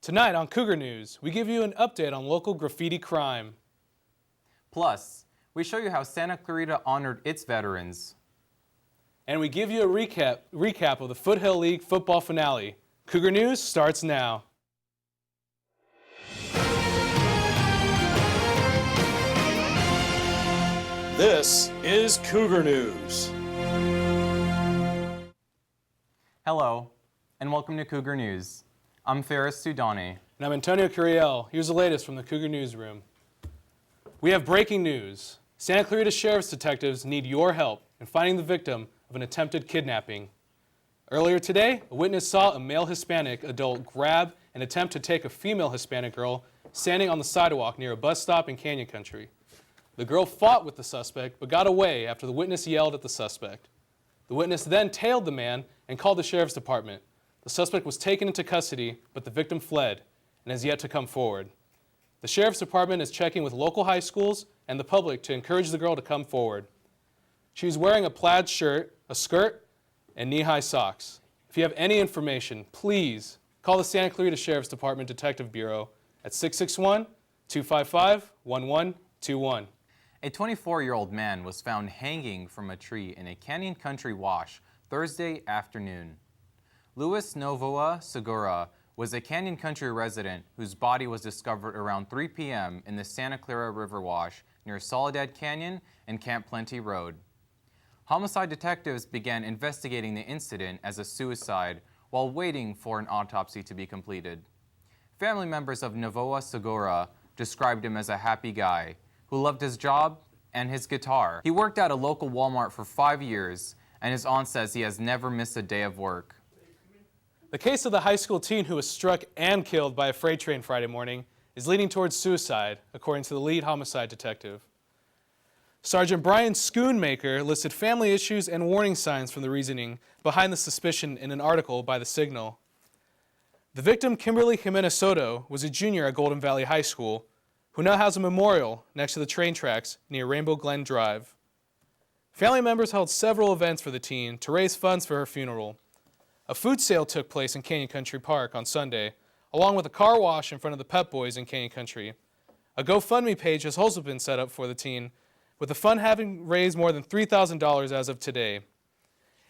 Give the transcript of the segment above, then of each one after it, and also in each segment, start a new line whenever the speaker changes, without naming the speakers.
Tonight on Cougar News, we give you an update on local graffiti crime.
Plus, we show you how Santa Clarita honored its veterans.
And we give you a recap of the Foothill League football finale. Cougar News starts now. This is Cougar News.
Hello, and welcome to Cougar News. I'm Ferris Sudani.
And I'm Antonio Curiel. Here's the latest from the Cougar Newsroom. We have breaking news. Santa Clarita Sheriff's detectives need your help in finding the victim of an attempted kidnapping. Earlier today, a witness saw a male Hispanic adult grab and attempt to take a female Hispanic girl standing on the sidewalk near a bus stop in Canyon Country. The girl fought with the suspect but got away after the witness yelled at the suspect. The witness then tailed the man and called the sheriff's department. The suspect was taken into custody, but the victim fled and has yet to come forward. The sheriff's department is checking with local high schools and the public to encourage the girl to come forward. She was wearing a plaid shirt, a skirt, and knee-high socks. If you have any information, please call the Santa Clarita Sheriff's Department Detective Bureau at 661-255-1121.
A 24-year-old man was found hanging from a tree in a Canyon Country wash Thursday afternoon. Luis Novoa Segura was a Canyon Country resident whose body was discovered around 3 p.m. in the Santa Clara River Wash near Soledad Canyon and Camp Plenty Road. Homicide detectives began investigating the incident as a suicide while waiting for an autopsy to be completed. Family members of Novoa Segura described him as a happy guy who loved his job and his guitar. He worked at a local Walmart for 5 years, and his aunt says he has never missed a day of work.
The case of the high school teen who was struck and killed by a freight train Friday morning is leading towards suicide, according to the lead homicide detective. Sergeant Brian Schoonmaker listed family issues and warning signs from the reasoning behind the suspicion in an article by The Signal. The victim, Kimberly Jimenez Soto, was a junior at Golden Valley High School, who now has a memorial next to the train tracks near Rainbow Glen Drive. Family members held several events for the teen to raise funds for her funeral. A food sale took place in Canyon Country Park on Sunday, along with a car wash in front of the Pep Boys in Canyon Country. A GoFundMe page has also been set up for the teen, with the fund having raised more than $3,000 as of today.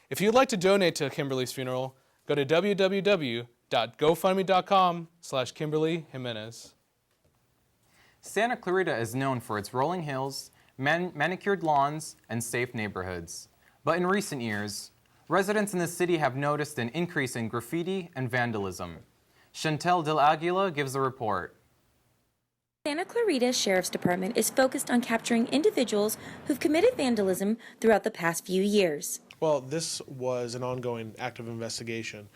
If you'd like to donate to Kimberly's funeral, go to www.gofundme.com/Kimberly Jimenez.
Santa Clarita is known for its rolling hills, manicured lawns, and safe neighborhoods. But in recent years, residents in the city have noticed an increase in graffiti and vandalism. Chantel Del Aguila gives a report.
Santa Clarita Sheriff's Department is focused on capturing individuals who've committed vandalism throughout the past few years.
Well, this was an ongoing active investigation.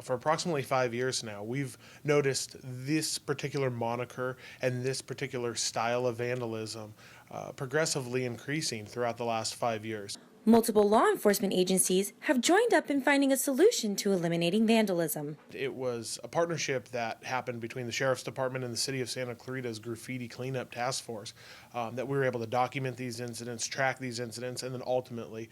For approximately 5 years now, we've noticed this particular moniker and this particular style of vandalism progressively increasing throughout the last 5 years.
Multiple law enforcement agencies have joined up in finding a solution to eliminating vandalism.
It was a partnership that happened between the Sheriff's Department and the City of Santa Clarita's Graffiti Cleanup Task Force that we were able to document these incidents, track these incidents, and then ultimately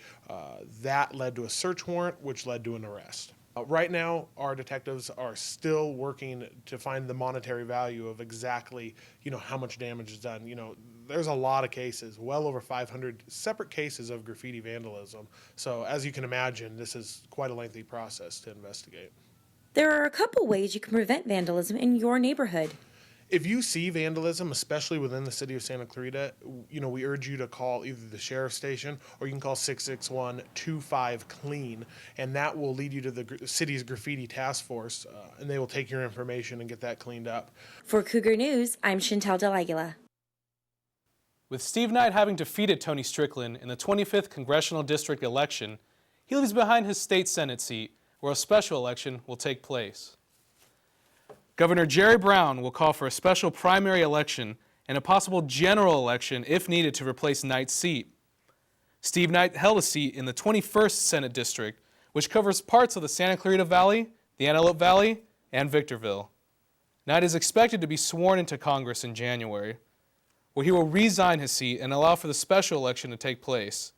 that led to a search warrant, which led to an arrest. Right now, our detectives are still working to find the monetary value of exactly, how much damage is done. There's a lot of cases, well over 500 separate cases of graffiti vandalism. So as you can imagine, this is quite a lengthy process to investigate.
There are a couple ways you can prevent vandalism in your neighborhood.
If you see vandalism, especially within the city of Santa Clarita, we urge you to call either the sheriff's station or you can call 661-25-CLEAN, and that will lead you to the city's graffiti task force, and they will take your information and get that cleaned up.
For Cougar News, I'm Chantel Del Aguila.
With Steve Knight having defeated Tony Strickland in the 25th Congressional District election, he leaves behind his state Senate seat, where a special election will take place. Governor Jerry Brown will call for a special primary election and a possible general election if needed to replace Knight's seat. Steve Knight held a seat in the 21st Senate District, which covers parts of the Santa Clarita Valley, the Antelope Valley, and Victorville. Knight is expected to be sworn into Congress in January, where he will resign his seat and allow for the special election to take place.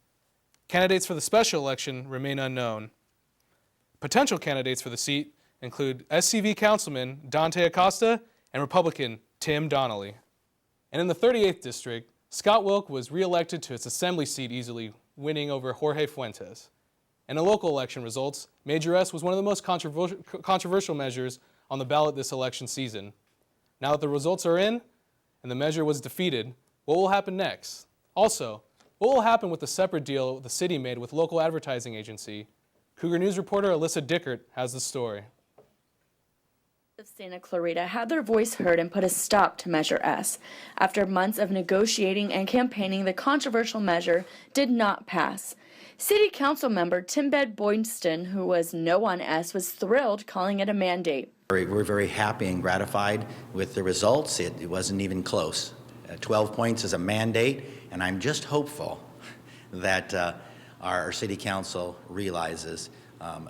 Candidates for the special election remain unknown. Potential candidates for the seat include SCV Councilman Dante Acosta and Republican Tim Donnelly. And in the 38th District, Scott Wilk was re-elected to its assembly seat easily, winning over Jorge Fuentes. And in local election results, Major S was one of the most controversial measures on the ballot this election season. Now that the results are in and the measure was defeated, what will happen next? Also, what will happen with the separate deal the city made with local advertising agency? Cougar News reporter Alyssa Dickert has the story.
Of Santa Clarita had their voice heard and put a stop to Measure S. After months of negotiating and campaigning, the controversial measure did not pass. City Council member Tim Boydston, who was no on S, was thrilled, calling it a mandate.
We're very happy and gratified with the results. It wasn't even close. 12 points is a mandate, and I'm just hopeful that our city council realizes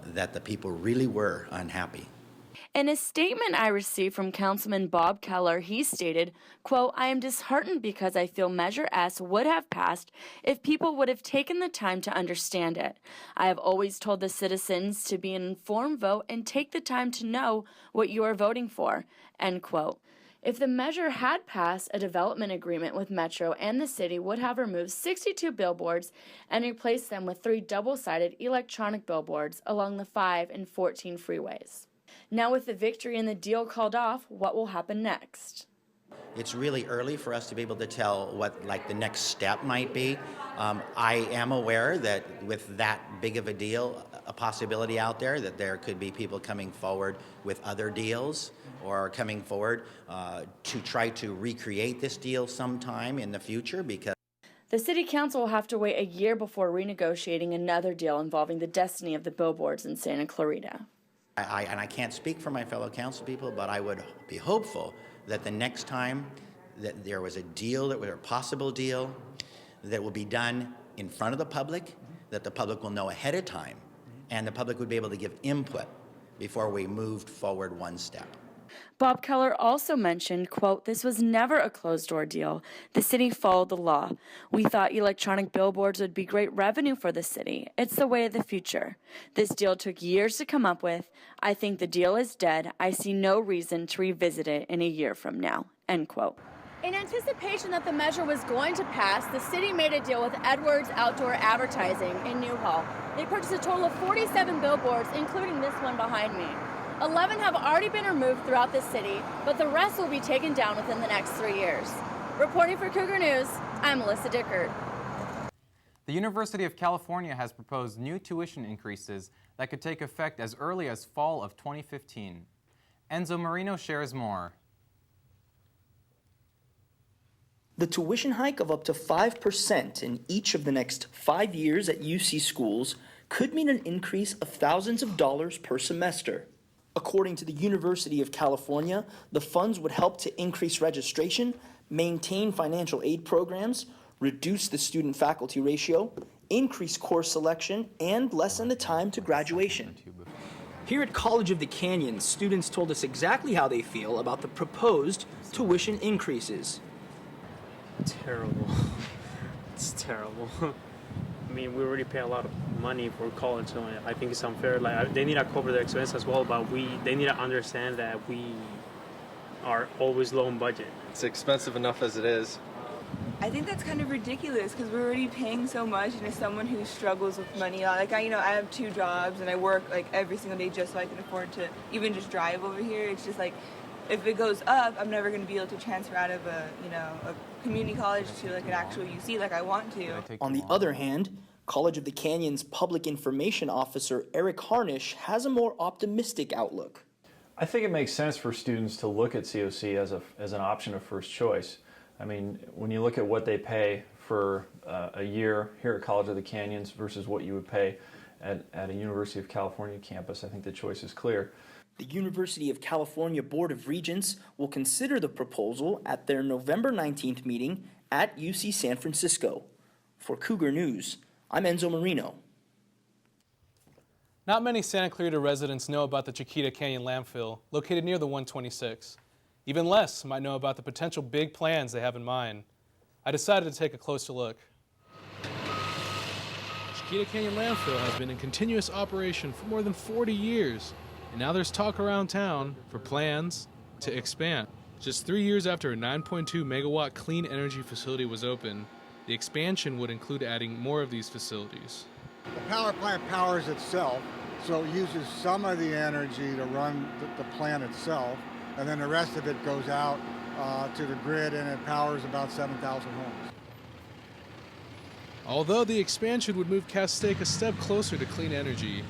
that the people really were unhappy.
In a statement I received from Councilman Bob Keller, he stated, quote, "I am disheartened because I feel Measure S would have passed if people would have taken the time to understand it. I have always told the citizens to be an informed vote and take the time to know what you are voting for," end quote. If the measure had passed, a development agreement with Metro and the city would have removed 62 billboards and replaced them with 3 double-sided electronic billboards along the 5 and 14 freeways. Now with the victory and the deal called off, what will happen next?
It's really early for us to be able to tell what the next step might be. I am aware that with that big of a deal, a possibility out there that there could be people coming forward with other deals or coming forward to try to recreate this deal sometime in the future, because
the City Council will have to wait a year before renegotiating another deal involving the destiny of the billboards in Santa Clarita.
I can't speak for my fellow council people, but I would be hopeful that the next time that there was a deal, that was a possible deal, that will be done in front of the public, that the public will know ahead of time, and the public would be able to give input before we moved forward one step.
Bob Keller also mentioned, quote, "This was never a closed-door deal. The city followed the law. We thought electronic billboards would be great revenue for the city. It's the way of the future. This deal took years to come up with. I think the deal is dead. I see no reason to revisit it in a year from now," end quote. In anticipation that the measure was going to pass, the city made a deal with Edwards Outdoor Advertising in Newhall. They purchased a total of 47 billboards, including this one behind me. 11 have already been removed throughout the city, but the rest will be taken down within the next 3 years. Reporting for Cougar News, I'm Melissa Dickert.
The University of California has proposed new tuition increases that could take effect as early as fall of 2015. Enzo Marino shares more.
The tuition hike of up to 5% in each of the next 5 years at UC schools could mean an increase of thousands of dollars per semester. According to the University of California, the funds would help to increase registration, maintain financial aid programs, reduce the student-faculty ratio, increase course selection, and lessen the time to graduation. Here at College of the Canyons, students told us exactly how they feel about the proposed tuition increases.
Terrible. It's terrible. I mean, we already pay a lot of money for college, so I think it's unfair. Like, they need to cover their expense as well, but they need to understand that we are always low on budget.
It's expensive enough as it is.
I think that's kind of ridiculous because we're already paying so much, and as someone who struggles with money, I have 2 jobs and I work every single day just so I can afford to even just drive over here. It's just if it goes up, I'm never going to be able to transfer out of a community college to an actual UC like I want to.
On the other hand, College of the Canyons Public Information Officer Eric Harnish has a more optimistic outlook.
I think it makes sense for students to look at COC as an option of first choice. I mean, when you look at what they pay for a year here at College of the Canyons versus what you would pay at a University of California campus, I think the choice is clear.
The University of California Board of Regents will consider the proposal at their November 19th meeting at UC San Francisco. For Cougar News, I'm Enzo Marino.
Not many Santa Clarita residents know about the Chiquita Canyon landfill located near the 126. Even less might know about the potential big plans they have in mind. I decided to take a closer look. Chiquita Canyon landfill has been in continuous operation for more than 40 years. And now there's talk around town for plans to expand. Just 3 years after a 9.2 megawatt clean energy facility was opened, the expansion would include adding more of these facilities.
The power plant powers itself, so it uses some of the energy to run the plant itself, and then the rest of it goes out to the grid, and it powers about 7,000 homes.
Although the expansion would move Castaic a step closer to clean energy,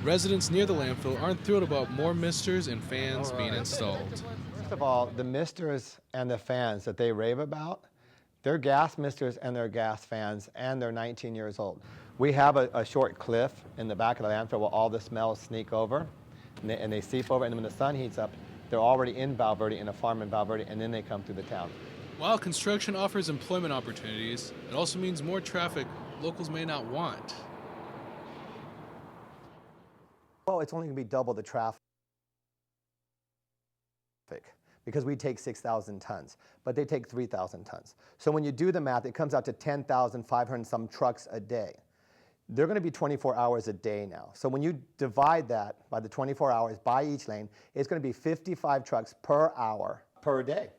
residents near the landfill aren't thrilled about more misters and fans being installed.
First of all, the misters and the fans that they rave about, they're gas misters and they're gas fans, and they're 19 years old. We have a short cliff in the back of the landfill where all the smells sneak over, and they seep over, and when the sun heats up, they're already in Val Verde, in a farm in Val Verde, and then they come through the town.
While construction offers employment opportunities, it also means more traffic locals may not want.
Well, it's only going to be double the traffic because we take 6,000 tons, but they take 3,000 tons. So when you do the math, it comes out to 10,500 some trucks a day. They're going to be 24 hours a day now. So when you divide that by the 24 hours by each lane, it's going to be 55 trucks per hour per day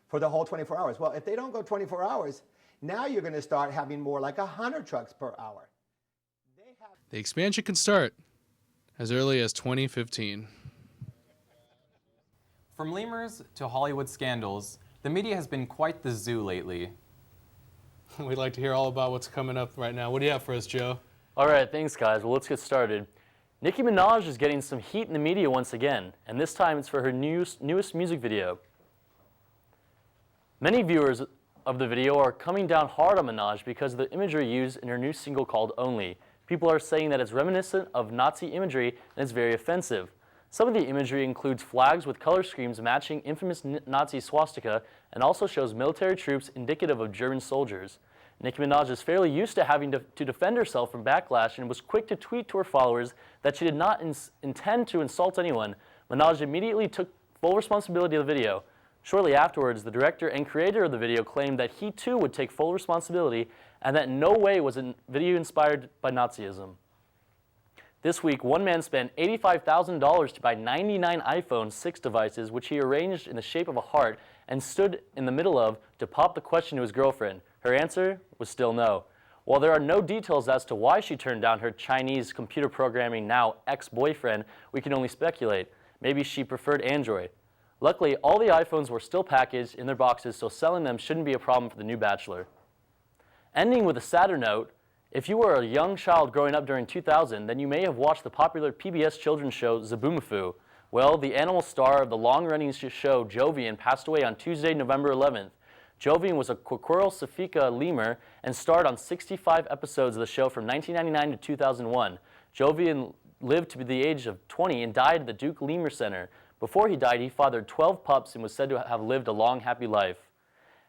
for the whole 24 hours. Well, if they don't go 24 hours, now you're going to start having more like 100 trucks per hour.
The expansion can start as early as 2015.
From lemurs to Hollywood scandals, the media has been quite the zoo lately.
We'd like to hear all about what's coming up right now. What do you have for us, Joe?
All right, thanks guys. Well, let's get started. Nicki Minaj is getting some heat in the media once again, and this time it's for her newest music video. Many viewers of the video are coming down hard on Minaj because of the imagery used in her new single called Only. People are saying that it's reminiscent of Nazi imagery and it's very offensive. Some of the imagery includes flags with color schemes matching infamous Nazi swastika and also shows military troops indicative of German soldiers. Nicki Minaj is fairly used to having to defend herself from backlash and was quick to tweet to her followers that she did not intend to insult anyone. Minaj immediately took full responsibility of the video. Shortly afterwards, the director and creator of the video claimed that he too would take full responsibility and that in no way was a video inspired by Nazism. This week, one man spent $85,000 to buy 99 iPhone 6 devices, which he arranged in the shape of a heart and stood in the middle of to pop the question to his girlfriend. Her answer was still no. While there are no details as to why she turned down her Chinese computer programming now ex-boyfriend, we can only speculate. Maybe she preferred Android. Luckily, all the iPhones were still packaged in their boxes, so selling them shouldn't be a problem for the new bachelor. Ending with a sadder note, if you were a young child growing up during 2000, then you may have watched the popular PBS children's show Zaboomafoo. Well, the animal star of the long-running show Jovian passed away on Tuesday, November 11th. Jovian was a Quequirl-Safika lemur and starred on 65 episodes of the show from 1999 to 2001. Jovian lived to the age of 20 and died at the Duke Lemur Center. Before he died, he fathered 12 pups and was said to have lived a long, happy life.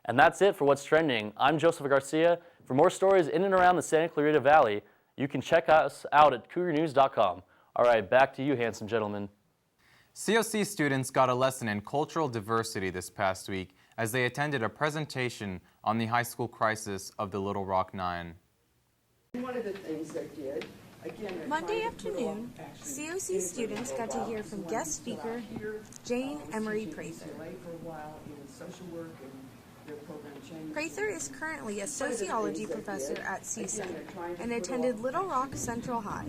And that's it for What's Trending. I'm Joseph Garcia. For more stories in and around the Santa Clarita Valley, you can check us out at cougarnews.com. All right, back to you, handsome gentlemen.
COC students got a lesson in cultural diversity this past week as they attended a presentation on the high school crisis of the Little Rock Nine.
One of the things they did, again,
Monday afternoon, COC students got to hear from guest speaker Jane Emery Prather. Prather is currently a sociology professor at CSUN and attended Little Rock Central High,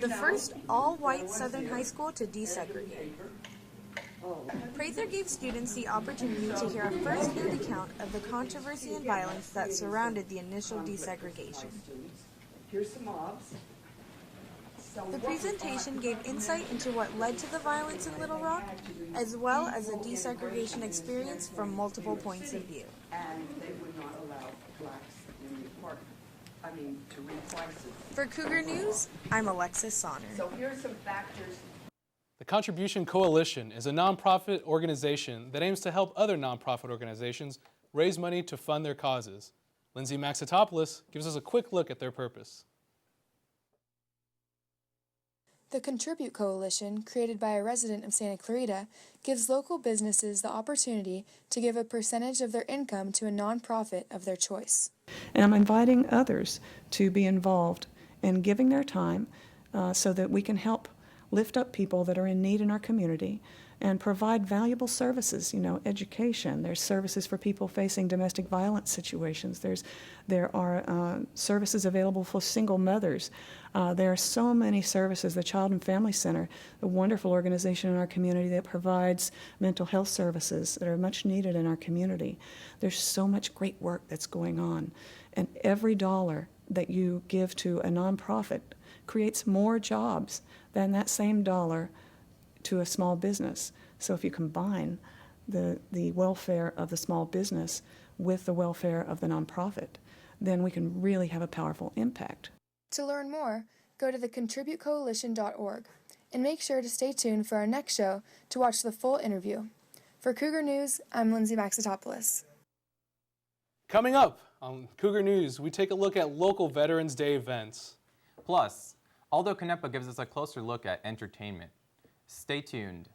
the first all-white Southern high school to desegregate. Prather gave students the opportunity to hear a first-hand account of the controversy and violence that surrounded the initial desegregation.
Here's some mobs.
The presentation gave insight into what led to the violence in Little Rock, as well as a desegregation experience from multiple points of view.
And they would not allow blacks in the apartment. To read prices.
For Cougar News, I'm Alexis Sonner.
So here are some factors.
The Contribution Coalition is a nonprofit organization that aims to help other nonprofit organizations raise money to fund their causes. Lindsay Maxitopoulos gives us a quick look at their purpose.
The Contribute Coalition, created by a resident of Santa Clarita, gives local businesses the opportunity to give a percentage of their income to a nonprofit of their choice.
And I'm inviting others to be involved in giving their time so that we can help lift up people that are in need in our community and provide valuable services, education. There's services for people facing domestic violence situations. There are services available for single mothers. There are so many services. The Child and Family Center, a wonderful organization in our community that provides mental health services that are much needed in our community. There's so much great work that's going on. And every dollar that you give to a nonprofit creates more jobs than that same dollar to a small business. So if you combine the welfare of the small business with the welfare of the nonprofit, then we can really have a powerful impact.
To learn more, go to thecontributecoalition.org and make sure to stay tuned for our next show to watch the full interview. For Cougar News, I'm Lindsay Maxitopoulos.
Coming up on Cougar News, we take a look at local Veterans Day events.
Plus, Aldo Canepa gives us a closer look at entertainment. Stay tuned.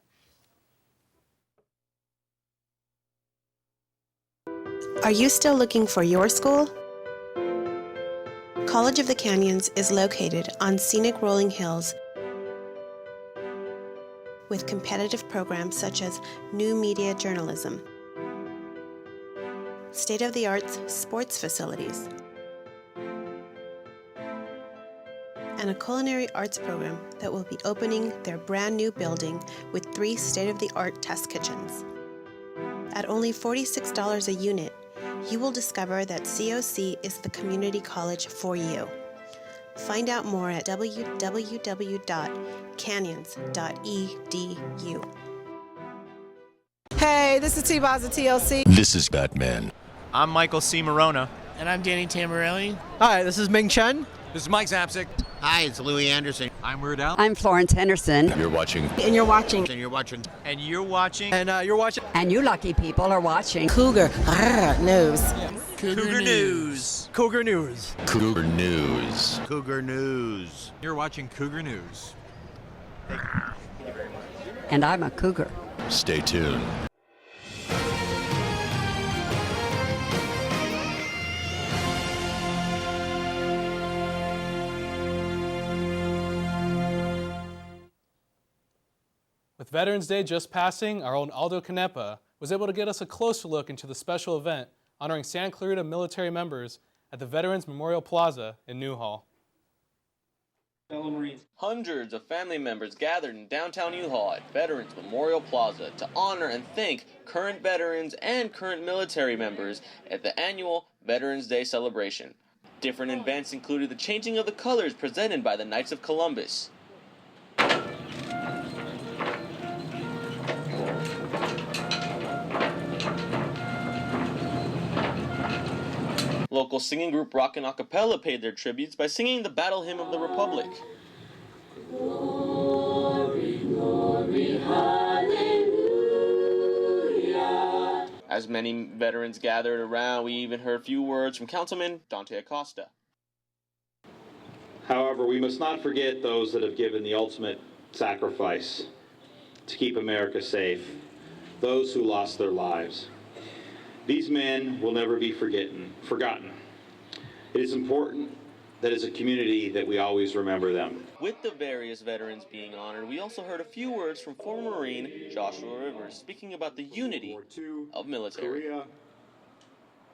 Are you still looking for your school? College of the Canyons is located on scenic rolling hills with competitive programs such as new media journalism, state-of-the-art sports facilities, and a culinary arts program that will be opening their brand new building with 3 state-of-the-art test kitchens. At only $46 a unit, you will discover that COC is the community college for you. Find out more at www.canyons.edu.
Hey, this is T-Boz at TLC.
This is Batman.
I'm Michael C. Morona.
And I'm Danny Tamarelli.
Hi, this is Ming Chen.
This is Mike Zapsik.
Hi, it's Louis Anderson.
I'm Weird Al.
I'm Florence Henderson.
You're watching.
And you're watching.
And you're watching.
And you're watching. And you're watching.
And you lucky people are watching
Cougar News.
Cougar News. Cougar News.
Cougar News.
Cougar News.
You're watching Cougar News.
And I'm a cougar.
Stay tuned.
With Veterans Day just passing, our own Aldo Canepa was able to get us a closer look into the special event honoring Santa Clarita military members at the Veterans Memorial Plaza in Newhall.
Fellow Marines. Hundreds of family members gathered in downtown Newhall at Veterans Memorial Plaza to honor and thank current veterans and current military members at the annual Veterans Day celebration. Different events included the changing of the colors presented by the Knights of Columbus, local singing group Rockin' Acapella paid their tributes by singing the Battle Hymn of the Republic. Glory, glory, hallelujah. As many veterans gathered around, we even heard a few words from Councilman Dante Acosta.
However, we must not forget those that have given the ultimate sacrifice to keep America safe, those who lost their lives. These men will never be forgotten. It is important that as a community that we always remember them.
With the various veterans being honored, we also heard a few words from former Marine Joshua Rivers speaking about the unity of military.
Korea,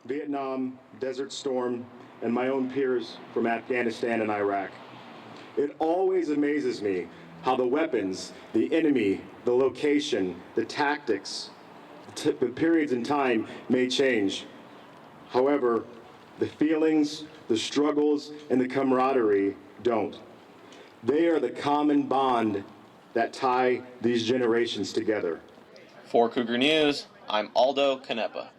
Vietnam, Desert Storm, and my own peers from Afghanistan and Iraq. It always amazes me how the weapons, the enemy, the location, the tactics, the periods in time may change. However, the feelings, the struggles, and the camaraderie don't. They are the common bond that tie these generations together.
For Cougar News, I'm Aldo Canepa.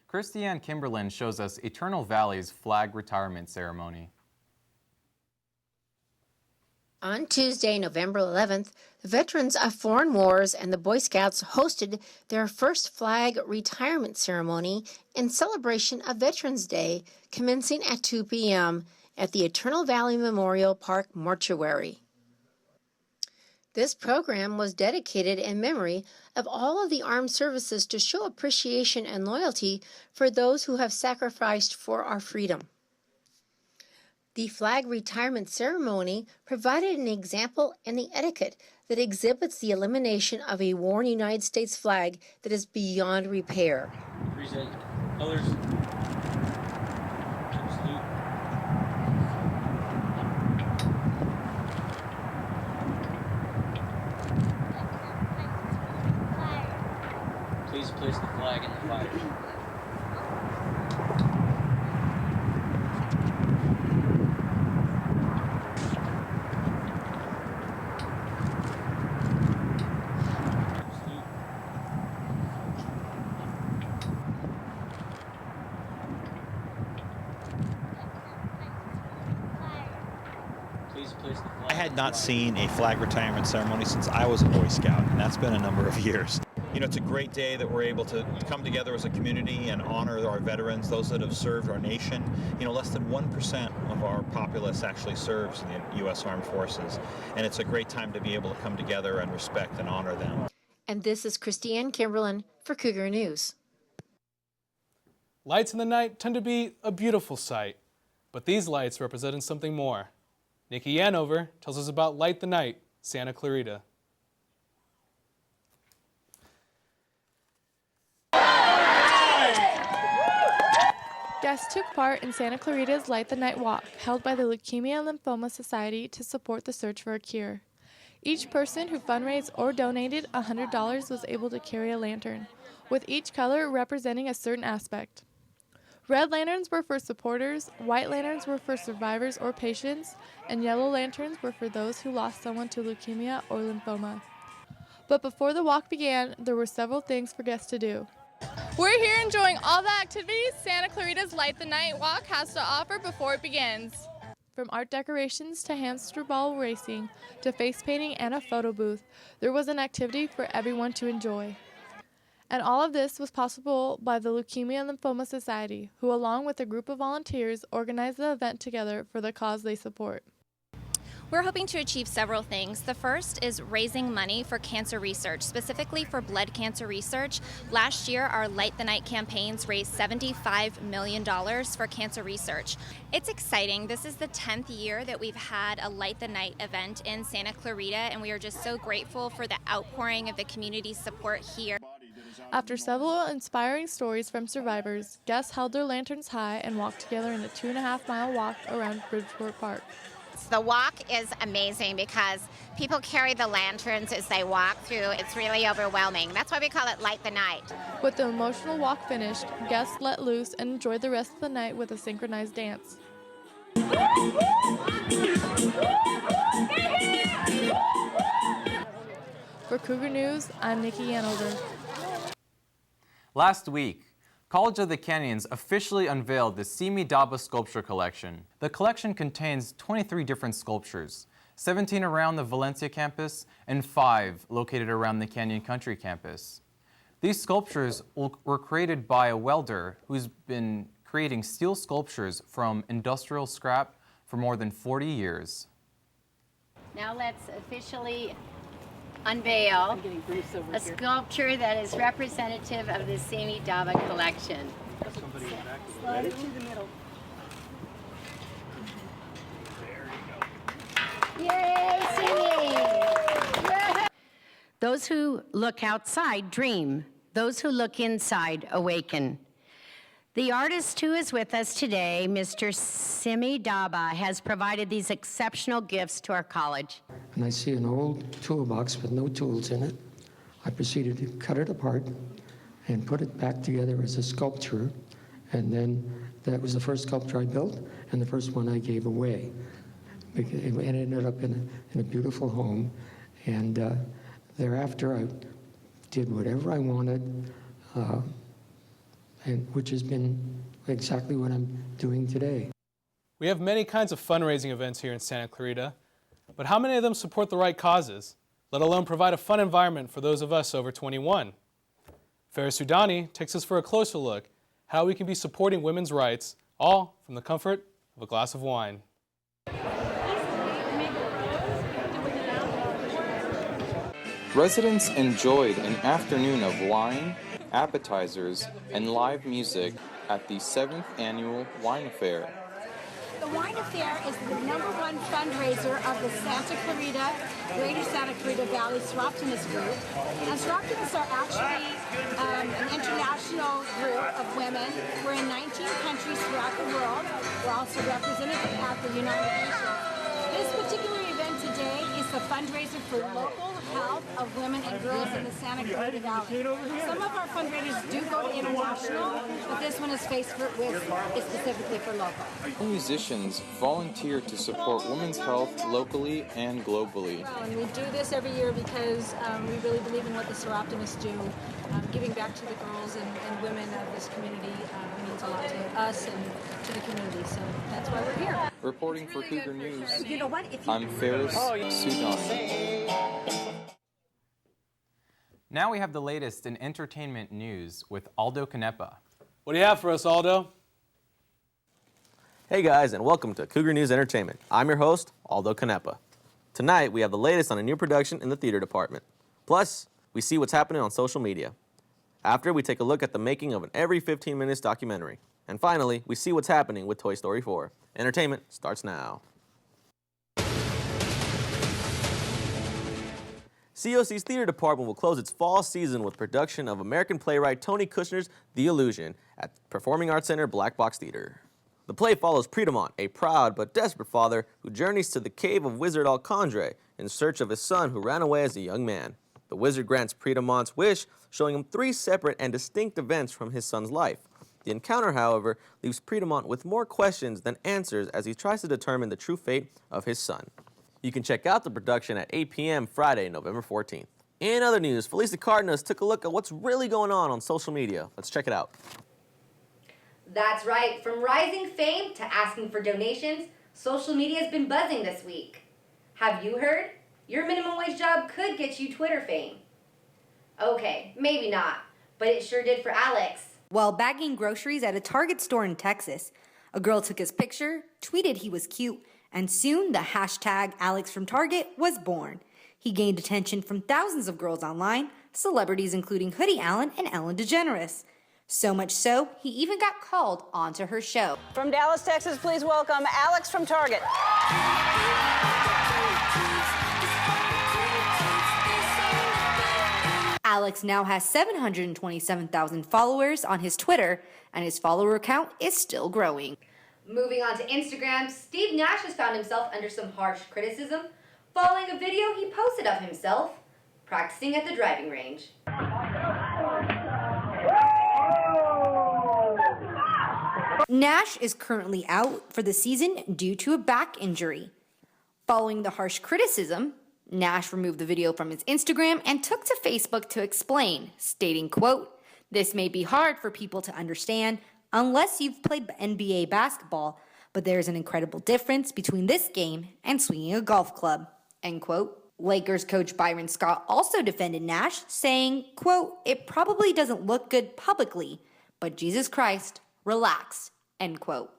Christiane Kimberlin shows us Eternal Valley's flag retirement ceremony.
On Tuesday, November 11th, the veterans of foreign wars and the Boy Scouts hosted their first flag retirement ceremony in celebration of Veterans Day, commencing at 2 p.m. at the Eternal Valley Memorial Park Mortuary. This program was dedicated in memory of all of the armed services to show appreciation and loyalty for those who have sacrificed for our freedom. The flag retirement ceremony provided an example and the etiquette that exhibits the elimination of a worn United States flag that is beyond repair.
Present colors. Please place the flag in the fire.
I had not seen a flag retirement ceremony since I was a Boy Scout, and that's been a number of years. You know, it's a great day that we're able to come together as a community and honor our veterans, those that have served our nation. You know, less than 1% of our populace actually serves in the U.S. Armed Forces, and it's a great time to be able to come together and respect and honor them.
And this is Christiane Kimberlin for Cougar News.
Lights in the night tend to be a beautiful sight, but these lights represent something more. Nikki Yanover tells us about Light the Night, Santa Clarita.
Guests took part in Santa Clarita's Light the Night Walk, held by the Leukemia and Lymphoma Society to support the search for a cure. Each person who fundraised or donated $100 was able to carry a lantern, with each color representing a certain aspect. Red lanterns were for supporters, white lanterns were for survivors or patients, and yellow lanterns were for those who lost someone to leukemia or lymphoma. But before the walk began, there were several things for guests to do.
We're here enjoying all the activities Santa Clarita's Light the Night Walk has to offer before it begins.
From art decorations to hamster ball racing to face painting and a photo booth, there was an activity for everyone to enjoy. And all of this was possible by the Leukemia and Lymphoma Society, who along with a group of volunteers organized the event together for the cause they support.
We're hoping to achieve several things. The first is raising money for cancer research, specifically for blood cancer research. Last year, our Light the Night campaigns raised $75 million for cancer research. It's exciting. This is the 10th year that we've had a Light the Night event in Santa Clarita, and we are just so grateful for the outpouring of the community support here.
After several inspiring stories from survivors, guests held their lanterns high and walked together in a 2.5-mile walk around Bridgeport Park.
The walk is amazing because people carry the lanterns as they walk through. It's really overwhelming. That's why we call it Light the Night.
With the emotional walk finished, guests let loose and enjoyed the rest of the night with a synchronized dance. For Cougar News, I'm Nikki Yanover.
Last week, College of the Canyons officially unveiled the Simi Daba Sculpture Collection. The collection contains 23 different sculptures, 17 around the Valencia campus and 5 located around the Canyon Country campus. These sculptures were created by a welder who's been creating steel sculptures from industrial scrap for more than 40 years.
Now let's officially unveil a sculpture that is representative of the Simi Daba collection. Slide it to the middle. Yay, Simi! Those who look outside dream. Those who look inside awaken. The artist who is with us today, Mr. Simi Daba, has provided these exceptional gifts to our college.
And I see an old toolbox with no tools in it. I proceeded to cut it apart and put it back together as a sculpture. And then that was the first sculpture I built and the first one I gave away. It ended up in a beautiful home. And thereafter, I did whatever I wanted. And which has been exactly what I'm doing today.
We have many kinds of fundraising events here in Santa Clarita, but how many of them support the right causes, let alone provide a fun environment for those of us over 21? Ferris Sudani takes us for a closer look how we can be supporting women's rights, all from the comfort of a glass of wine.
Residents enjoyed an afternoon of wine, appetizers, and live music at the 7th Annual Wine Affair.
The Wine Affair is the #1 fundraiser of the Santa Clarita, Greater Santa Clarita Valley Soroptimist Group. And Soroptimists are actually an international group of women. We're in 19 countries throughout the world. We're also represented at the United Nations. This particular event today is the fundraiser for local health of women and girls in the Santa Clarita Valley. Some of our fundraisers do go to international, but this one is specifically for local.
Musicians volunteer to support women's health locally and globally.
And we do this every year because we really believe in what the Soroptimists do. Giving back to the girls and women of this community means a lot to us and to the community, so that's why we're here.
Reporting for Cougar News,
You know what?
I'm Ferris Sudan. Now we have the latest in entertainment news with Aldo Canepa.
What do you have for us, Aldo?
Hey guys, and welcome to Cougar News Entertainment. I'm your host, Aldo Canepa. Tonight, we have the latest on a new production in the theater department. Plus, we see what's happening on social media. After, we take a look at the making of an every 15 minutes documentary. And finally, we see what's happening with Toy Story 4. Entertainment starts now. COC's theater department will close its fall season with production of American playwright Tony Kushner's The Illusion at Performing Arts Center Black Box Theater. The play follows Piedmont, a proud but desperate father who journeys to the cave of wizard Alcandre in search of his son who ran away as a young man. The wizard grants Piedmont's wish, showing him 3 separate and distinct events from his son's life. The encounter, however, leaves Piedmont with more questions than answers as he tries to determine the true fate of his son. You can check out the production at 8 p.m. Friday, November 14th. In other news, Felicia Cardenas took a look at what's really going on social media. Let's check it out.
That's right. From rising fame to asking for donations, social media has been buzzing this week. Have you heard? Your minimum wage job could get you Twitter fame. Okay, maybe not, but it sure did for Alex.
While bagging groceries at a Target store in Texas, a girl took his picture, tweeted he was cute, and soon the hashtag Alex from Target was born. He gained attention from thousands of girls online, celebrities including Hoodie Allen and Ellen DeGeneres. So much so, he even got called onto her show.
From Dallas, Texas, please welcome Alex from Target.
Alex now has 727,000 followers on his Twitter, and his follower count is still growing.
Moving on to Instagram, Steve Nash has found himself under some harsh criticism following a video he posted of himself practicing at the driving range.
Nash is currently out for the season due to a back injury. Following the harsh criticism, Nash removed the video from his Instagram and took to Facebook to explain, stating, quote, "This may be hard for people to understand unless you've played NBA basketball, but there's an incredible difference between this game and swinging a golf club," end quote. Lakers coach Byron Scott also defended Nash, saying, quote, "It probably doesn't look good publicly, but Jesus Christ, relax," end quote.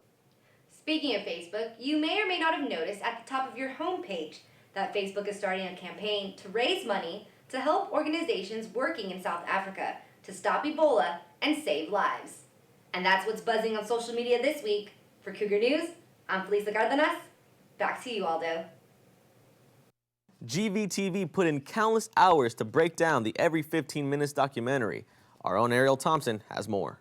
Speaking of Facebook, you may or may not have noticed at the top of your homepage that Facebook is starting a campaign to raise money to help organizations working in South Africa to stop Ebola and save lives. And that's what's buzzing on social media this week. For Cougar News, I'm Felicia Cardenas. Back to you, Aldo.
GVTV put in countless hours to break down the Every 15 Minutes documentary. Our own Ariel Thompson has more.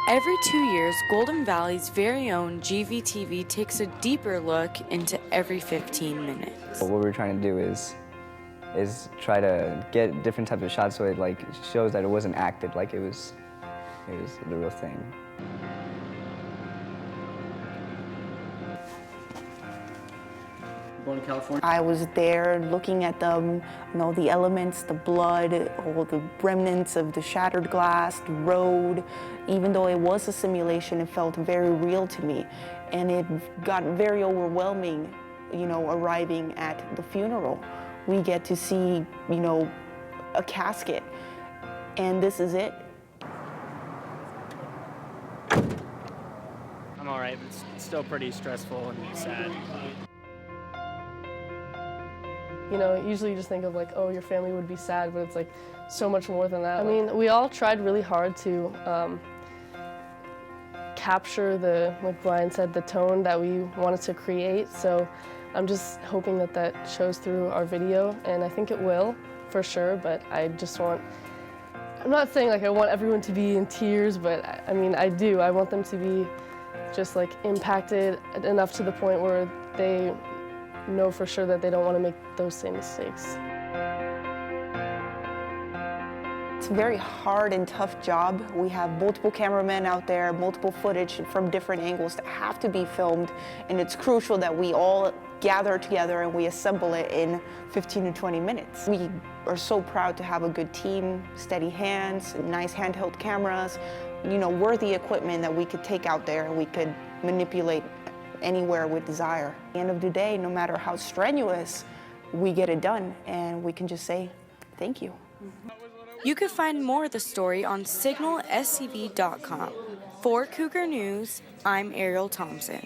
Every 2 years, Golden Valley's very own GVTV takes a deeper look into every 15 minutes.
What we're trying to do is try to get different types of shots so it shows that it wasn't acted, like it was the real thing.
Born in California.
I was there looking at them, the elements, the blood, all the remnants of the shattered glass, the road. Even though it was a simulation, it felt very real to me. And it got very overwhelming, arriving at the funeral. We get to see, a casket, and this is it.
I'm all right, but it's still pretty stressful and sad.
Usually you just think of oh, your family would be sad, but it's so much more than that. I mean, we all tried really hard to capture the, like Brian said, the tone that we wanted to create. So I'm just hoping that that shows through our video, and I think it will, for sure, but I just want, I'm not saying like I want everyone to be in tears, but I mean, I do. I want them to be just like impacted enough to the point where they know for sure that they don't want to make those same mistakes.
It's a very hard and tough job. We have multiple cameramen out there, multiple footage from different angles that have to be filmed, and it's crucial that we all gather together and we assemble it in 15 to 20 minutes. We are so proud to have a good team, steady hands, nice handheld cameras, you know, worthy equipment that we could take out there and we could manipulate anywhere with desire. At the end of the day, no matter how strenuous, we get it done and we can just say thank you.
You can find more of the story on signalscv.com. For Cougar News, I'm Ariel Thompson.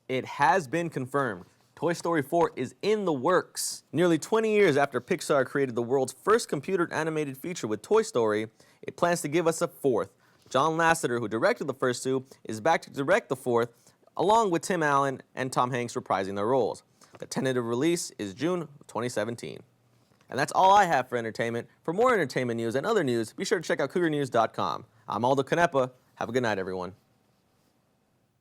It has been confirmed. Toy Story 4 is in the works. Nearly 20 years after Pixar created the world's first computer animated feature with Toy Story, it plans to give us a fourth. John Lasseter, who directed the first two, is back to direct the fourth, along with Tim Allen and Tom Hanks reprising their roles. The tentative release is June 2017. And that's all I have for entertainment. For more entertainment news and other news, be sure to check out CougarNews.com. I'm Aldo Canepa. Have a good night, everyone.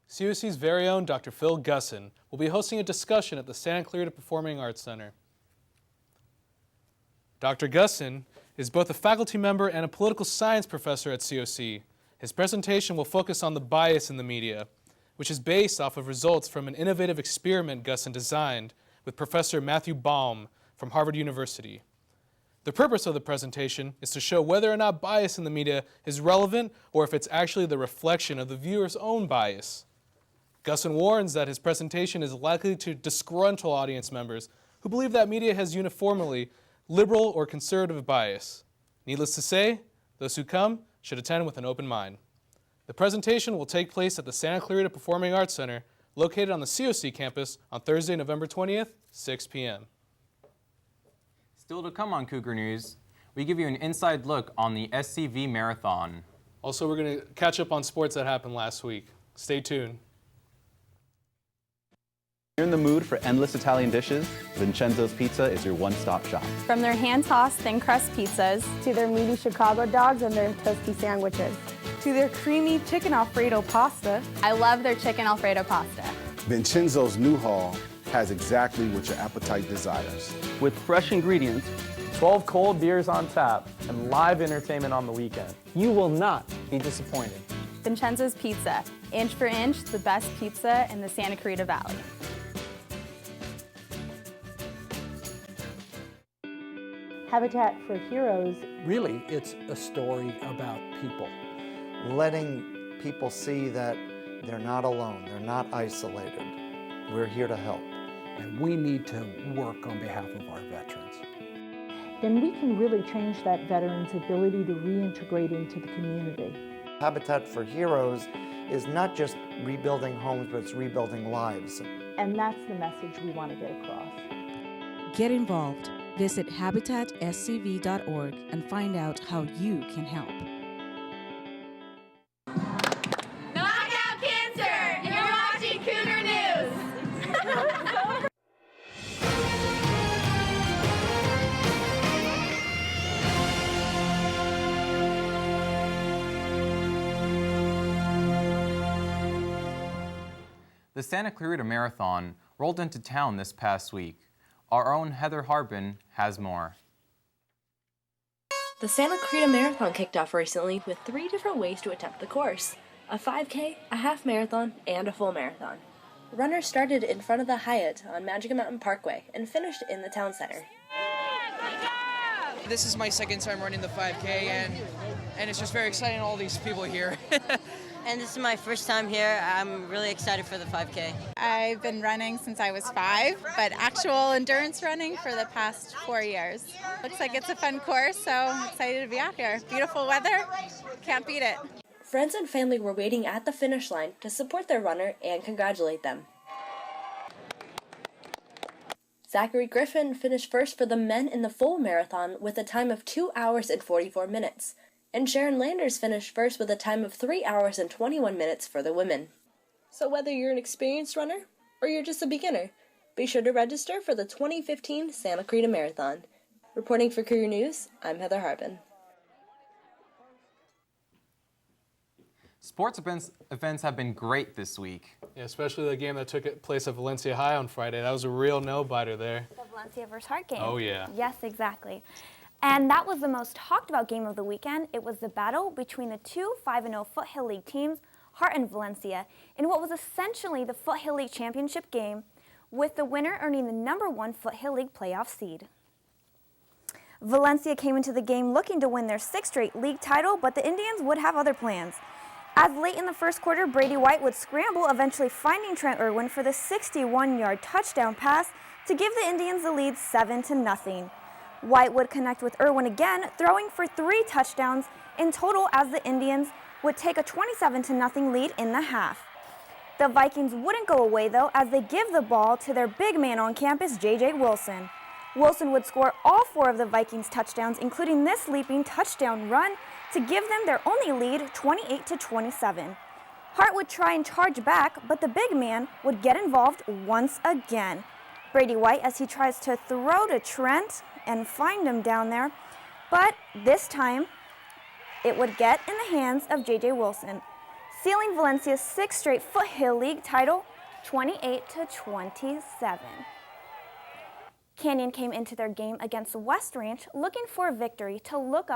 COC's very own Dr. Phil Gusson will be hosting a discussion at the Santa Clarita Performing Arts Center. Dr. Gusson is both a faculty member and a political science professor at COC. His presentation will focus on the bias in the media, which is based off of results from an innovative experiment Gusson designed with Professor Matthew Baum from Harvard University. The purpose of the presentation is to show whether or not bias in the media is relevant or if it's actually the reflection of the viewer's own bias. Gusson warns that his presentation is likely to disgruntle audience members who believe that media has uniformly liberal or conservative bias. Needless to say, those who come should attend with an open mind. The presentation will take place at the Santa Clarita Performing Arts Center, located on the COC campus on Thursday, November 20th, 6 p.m.
Still to come on Cougar News, we give you an inside look on the SCV Marathon.
Also, we're going to catch up on sports that happened last week. Stay tuned.
You're in the mood for endless Italian dishes? Vincenzo's Pizza is your one-stop shop.
From their hand-tossed thin crust pizzas,
to their meaty Chicago dogs and their toasty sandwiches,
to their creamy chicken Alfredo pasta.
I love their chicken Alfredo pasta.
Vincenzo's New Hall has exactly what your appetite desires.
With fresh ingredients, 12 cold beers on tap, and live entertainment on the weekend. You will not be disappointed.
Vincenzo's Pizza, inch for inch, the best pizza in the Santa Clarita Valley.
Habitat for Heroes.
Really, it's a story about people.
Letting people see that they're not alone, they're not isolated. We're here to help.
And we need to work on behalf of our veterans.
Then we can really change that veteran's ability to reintegrate into the community.
Habitat for Heroes is not just rebuilding homes, but it's rebuilding lives.
And that's the message we want to get across.
Get involved. Visit habitatscv.org and find out how you can help.
Knock out cancer! You're watching Cougar News!
The Santa Clarita Marathon rolled into town this past week. Our own Heather Harbin has more.
The Santa Clarita Marathon kicked off recently with 3 different ways to attempt the course: a 5K, a half marathon, and a full marathon. Runners started in front of the Hyatt on Magic Mountain Parkway and finished in the town center.
This is my second time running the 5K, and it's just very exciting, all these people here.
And this is my first time here. I'm really excited for the 5K.
I've been running since I was 5, but actual endurance running for the past 4 years. Looks like it's a fun course, so I'm excited to be out here. Beautiful weather, can't beat it.
Friends and family were waiting at the finish line to support their runner and congratulate them. Zachary Griffin finished first for the men in the full marathon with a time of 2 hours and 44 minutes. And Sharon Landers finished first with a time of 3 hours and 21 minutes for the women. So whether you're an experienced runner or you're just a beginner, be sure to register for the 2015 Santa Clarita Marathon. Reporting for Cougar News, I'm Heather Harbin.
Sports events have been great this week.
Yeah, especially the game that took place at Valencia High on Friday. That was a real nail-biter there.
The Valencia versus Hart game.
Oh, yeah.
Yes, exactly. And that was the most talked about game of the weekend. It was the battle between the two 5-0 Foothill League teams, Hart and Valencia, in what was essentially the Foothill League championship game, with the winner earning the #1 Foothill League playoff seed. Valencia came into the game looking to win their 6th straight league title, but the Indians would have other plans. As late in the first quarter, Brady White would scramble, eventually finding Trent Irwin for the 61-yard touchdown pass to give the Indians the lead 7-0. White would connect with Irwin again, throwing for 3 touchdowns in total as the Indians would take a 27-0 lead in the half. The Vikings wouldn't go away though, as they give the ball to their big man on campus, J.J. Wilson. Wilson would score all 4 of the Vikings' touchdowns, including this leaping touchdown run, to give them their only lead, 28-27. Hart would try and charge back, but the big man would get involved once again. Brady White, as he tries to throw to Trent and find him down there, but this time it would get in the hands of J.J. Wilson, sealing Valencia's 6th straight Foothill League title, 28-27. Canyon came into their game against West Ranch looking for a victory to lock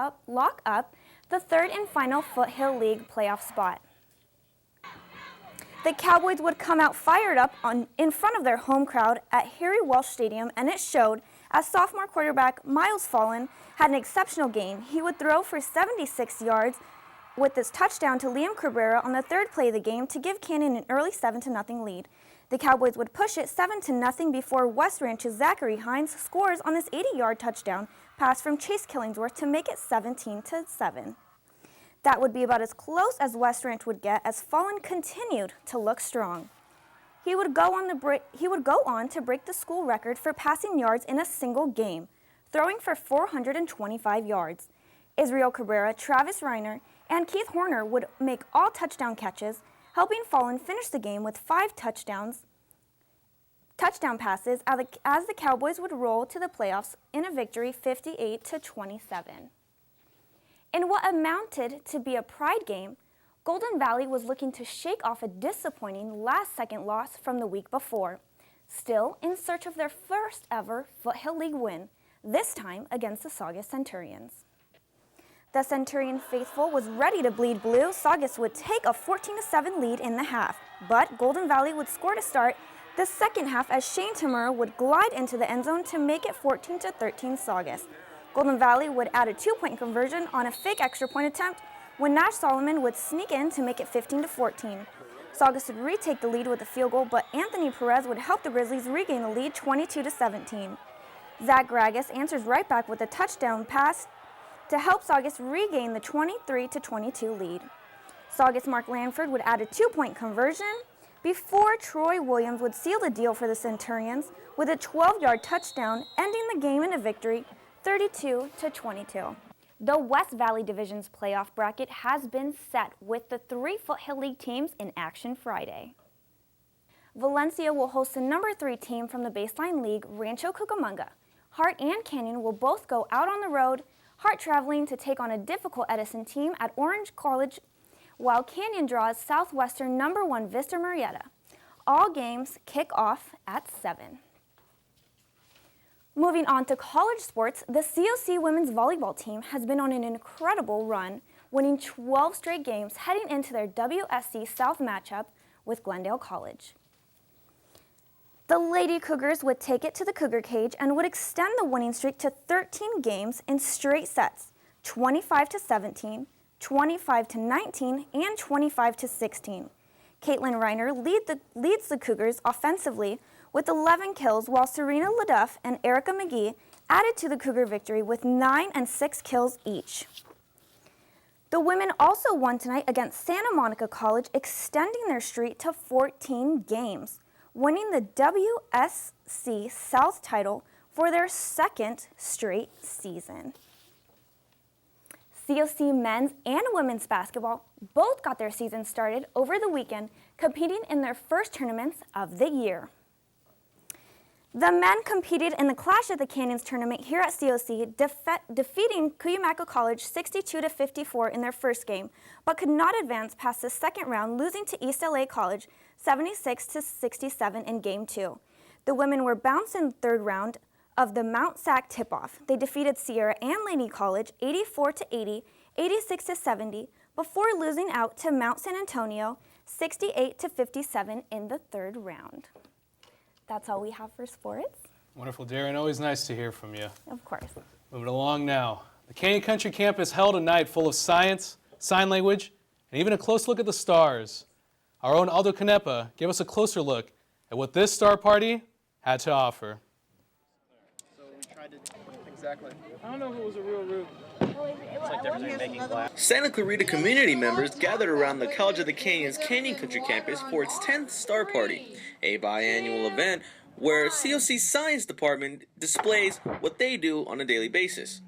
up the 3rd and final Foothill League playoff spot. The Cowboys would come out fired up in front of their home crowd at Harry Walsh Stadium, and it showed as sophomore quarterback Miles Fallen had an exceptional game. He would throw for 76 yards with this touchdown to Liam Cabrera on the 3rd play of the game to give Canyon an early 7-0 lead. The Cowboys would push it 7-0 before West Ranch's Zachary Hines scores on this 80-yard touchdown pass from Chase Killingsworth to make it 17-7. That would be about as close as West Ranch would get as Fallen continued to look strong. He would go on to break the school record for passing yards in a single game, throwing for 425 yards. Israel Cabrera, Travis Reiner, and Keith Horner would make all touchdown catches, helping Fallen finish the game with 5 touchdown passes as the Cowboys would roll to the playoffs in a victory 58-27. In what amounted to be a pride game, Golden Valley was looking to shake off a disappointing last-second loss from the week before, still in search of their first ever Foothill League win, this time against the Saugus Centurions. The Centurion faithful was ready to bleed blue. Saugus would take a 14-7 lead in the half, but Golden Valley would score to start the second half as Shane Tamura would glide into the end zone to make it 14-13 Saugus. Golden Valley would add a 2-point conversion on a fake extra point attempt when Nash Solomon would sneak in to make it 15-14. Saugus would retake the lead with a field goal, but Anthony Perez would help the Grizzlies regain the lead 22-17. Zach Gragas answers right back with a touchdown pass to help Saugus regain the 23-22 lead. Saugus Mark Lanford would add a 2-point conversion before Troy Williams would seal the deal for the Centurions with a 12-yard touchdown, ending the game in a victory 32-22. The West Valley Division's playoff bracket has been set with the 3 Foothill League teams in action Friday. Valencia will host the #3 team from the Baseline League, Rancho Cucamonga. Hart and Canyon will both go out on the road, Hart traveling to take on a difficult Edison team at Orange College, while Canyon draws Southwestern #1 Vista Marietta. All games kick off at 7. Moving on to college sports, the COC women's volleyball team has been on an incredible run, winning 12 straight games heading into their WSC South matchup with Glendale College. The Lady Cougars would take it to the Cougar cage and would extend the winning streak to 13 games in straight sets, 25-17, 25-19, and 25-16. Caitlin Reiner leads the Cougars offensively with 11 kills, while Serena LaDuff and Erica McGee added to the Cougar victory with 9 and 6 kills each. The women also won tonight against Santa Monica College, extending their streak to 14 games, winning the WSC South title for their 2nd straight season. COC men's and women's basketball both got their season started over the weekend, competing in their first tournaments of the year. The men competed in the Clash of the Canyons tournament here at COC, defeating Cuyamaca College 62-54 in their first game, but could not advance past the second round, losing to East LA College 76-67 in Game 2. The women were bounced in the third round of the Mount Sac tip-off. They defeated Sierra and Laney College 84-80, 86-70, before losing out to Mount San Antonio 68-57 in the third round. That's all we have for sports.
Wonderful, Darren. Always nice to hear from you.
Of course.
Moving along now. The Canyon Country Campus held a night full of science, sign language, and even a close look at the stars. Our own Aldo Canepa gave us a closer look at what this star party had to offer.
So we tried to, exactly. I don't know if it was a real root. It's like different than making glass.
Santa Clarita community members gathered around the College of the Canyons Canyon Country Campus for its 10th Star Party, a biannual event where COC's science department displays what they do on a daily basis.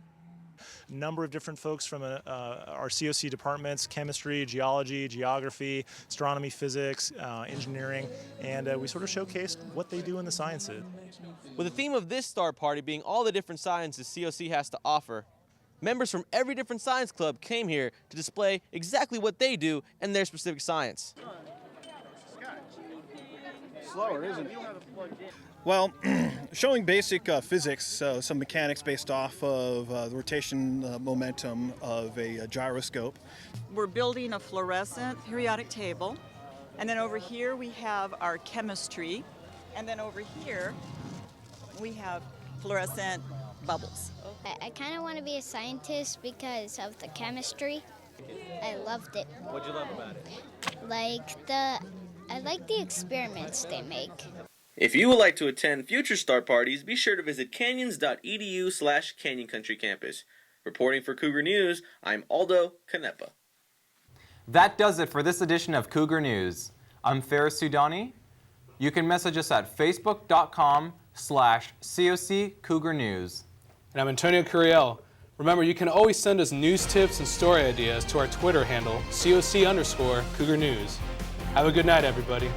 Number of different folks from our COC departments: chemistry, geology, geography, astronomy, physics, engineering, and we sort of showcased what they do in the sciences.
With the theme of this star party being all the different sciences COC has to offer, members from every different science club came here to display exactly what they do in their specific science.
Slower, isn't it? Well, showing basic physics, some mechanics based off of the rotation momentum of a gyroscope.
We're building a fluorescent periodic table, and then over here we have our chemistry, and then over here we have fluorescent bubbles.
I kind of want to be a scientist because of the chemistry. I loved it.
What'd you love about it?
I like the experiments they make.
If you would like to attend future star parties, be sure to visit canyons.edu/Canyon Country Campus. Reporting for Cougar News, I'm Aldo Canepa.
That does it for this edition of Cougar News. I'm Ferris Sudani. You can message us at facebook.com/COC Cougar News.
And I'm Antonio Curiel. Remember, you can always send us news tips and story ideas to our Twitter handle, COC_Cougar News. Have a good night, everybody.